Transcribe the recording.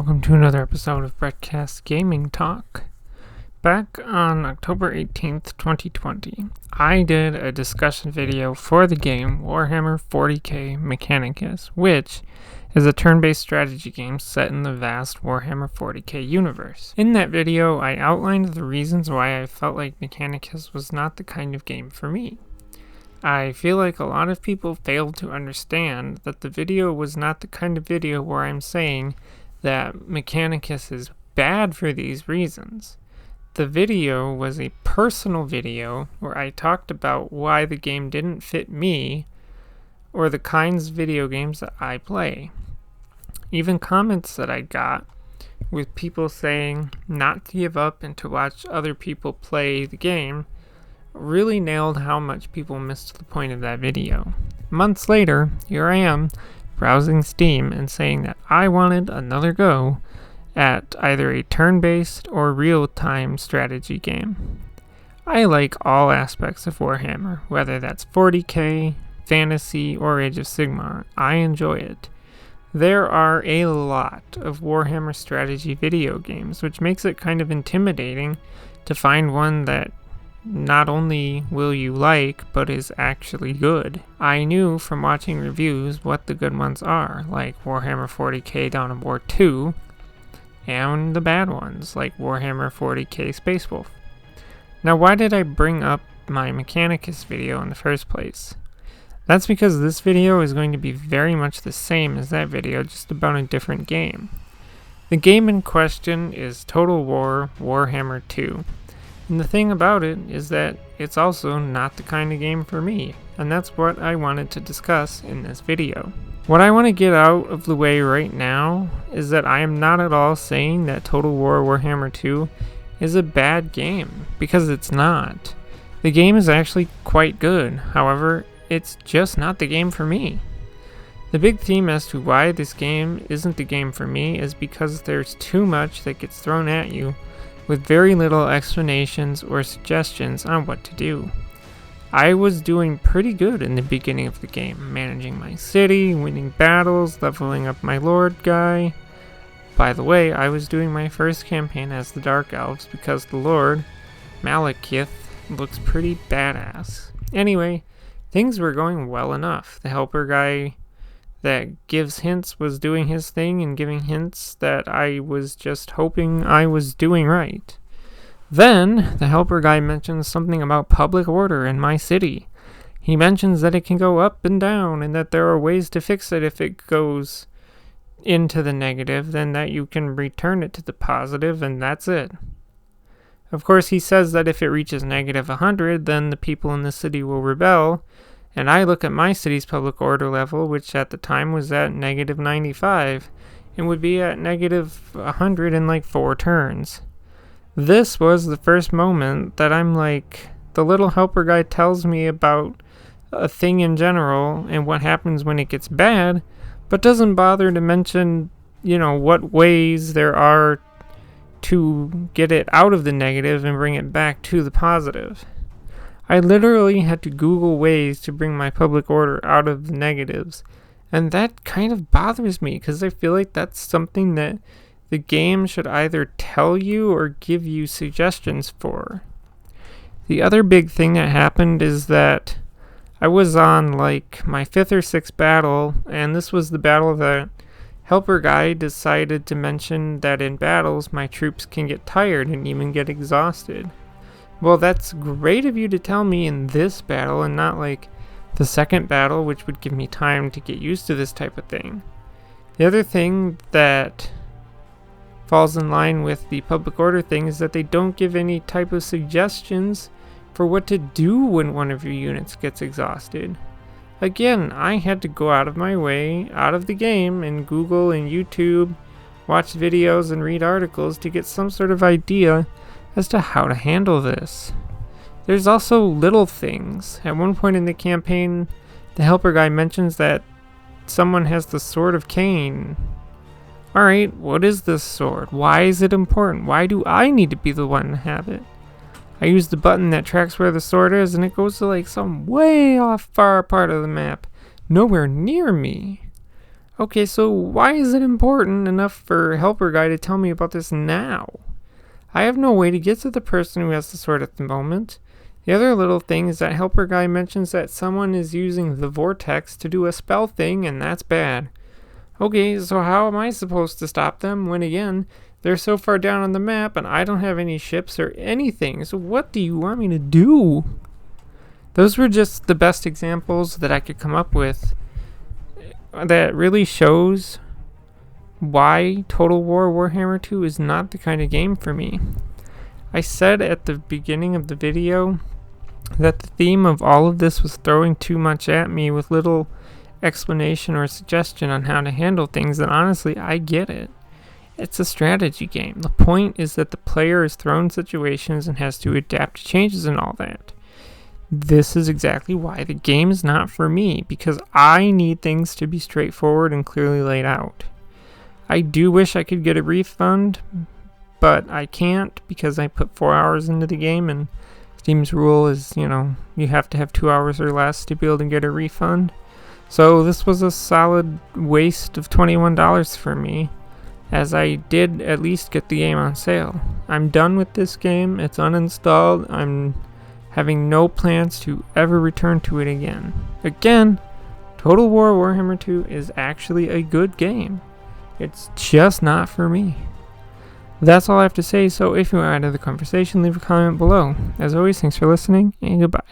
welcome to another episode of Brettcast Gaming Talk. Back on October 18th, 2020, I did a discussion video for the game Warhammer 40k Mechanicus, which is a turn-based strategy game set in the vast Warhammer 40k universe. In that video, I outlined the reasons why I felt like Mechanicus was not the kind of game for me. I feel like a lot of people failed to understand that the video was not the kind of video where I'm saying that Mechanicus is bad for these reasons. The video was a personal video where I talked about why the game didn't fit me or the kinds of video games that I play. Even comments that I got with people saying not to give up and to watch other people play the game really nailed how much people missed the point of that video. Months later, here I am browsing Steam and saying that I wanted another go at either a turn-based or real-time strategy game. I like all aspects of Warhammer, whether that's 40k, fantasy, or Age of Sigmar. I enjoy it. There are a lot of Warhammer strategy video games, which makes it kind of intimidating to find one that not only will you like, but is actually good. I knew from watching reviews what the good ones are, like Warhammer 40k Dawn of War II, and the bad ones, like Warhammer 40k Space Wolf. Now, why did I bring up my Mechanicus video in the first place? That's because this video is going to be very much the same as that video, just about a different game. The game in question is Total War Warhammer II. And the thing about it is that it's also not the kind of game for me, and that's what I wanted to discuss in this video. What I want to get out of the way right now is that I am not at all saying that Total War Warhammer 2 is a bad game, because it's not. The game is actually quite good, however, it's just not the game for me. The big theme as to why this game isn't the game for me is because there's too much that gets thrown at you with very little explanations or suggestions on what to do. I was doing pretty good in the beginning of the game, managing my city, winning battles, leveling up my Lord guy. By the way, I was doing my first campaign as the Dark Elves because the Lord, Malekith, looks pretty badass. Anyway, things were going well enough. The helper guy that gives hints was doing his thing and giving hints that I was just hoping I was doing right. Then, the helper guy mentions something about public order in my city. He mentions that it can go up and down and that there are ways to fix it if it goes into the negative, then that you can return it to the positive, and that's it. Of course, he says that if it reaches negative 100, then the people in the city will rebel. And I look at my city's public order level, which at the time was at negative 95, and would be at negative 100 in like 4 turns. This was the first moment that I'm like, the little helper guy tells me about a thing in general and what happens when it gets bad, but doesn't bother to mention, what ways there are to get it out of the negative and bring it back to the positive. I literally had to Google ways to bring my public order out of the negatives, and that kind of bothers me because I feel like that's something that the game should either tell you or give you suggestions for. The other big thing that happened is that I was on like my 5th or 6th battle, and this was the battle that helper guy decided to mention that in battles my troops can get tired and even get exhausted. Well, that's great of you to tell me in this battle and not like the second battle, which would give me time to get used to this type of thing. The other thing that falls in line with the public order thing is that they don't give any type of suggestions for what to do when one of your units gets exhausted. Again, I had to go out of my way, out of the game, and Google and YouTube, watch videos and read articles to get some sort of idea as to how to handle this. There's also little things. At one point in the campaign, the helper guy mentions that someone has the Sword of Cain. Alright, what is this sword? Why is it important? Why do I need to be the one to have it? I use the button that tracks where the sword is, and it goes to like some way off far part of the map. Nowhere near me. Okay, so why is it important enough for Helper Guy to tell me about this now? I have no way to get to the person who has the sword at the moment. The other little thing is that Helper Guy mentions that someone is using the vortex to do a spell thing, and that's bad. Okay, so how am I supposed to stop them when, again, they're so far down on the map and I don't have any ships or anything? So what do you want me to do? Those were just the best examples that I could come up with that really shows why Total War Warhammer 2 is not the kind of game for me. I said at the beginning of the video that the theme of all of this was throwing too much at me with little explanation or suggestion on how to handle things, and honestly, I get it. It's a strategy game. The point is that the player is thrown in situations and has to adapt to changes and all that. This is exactly why the game is not for me, because I need things to be straightforward and clearly laid out. I do wish I could get a refund, but I can't because I put 4 hours into the game, and Steam's rule is, you have to have 2 hours or less to be able to get a refund. So this was a solid waste of $21 for me, as I did at least get the game on sale. I'm done with this game. It's uninstalled. I'm having no plans to ever return to it again. Again, Total War Warhammer 2 is actually a good game. It's just not for me. That's all I have to say, so if you want to add to the conversation, leave a comment below. As always, thanks for listening, and goodbye.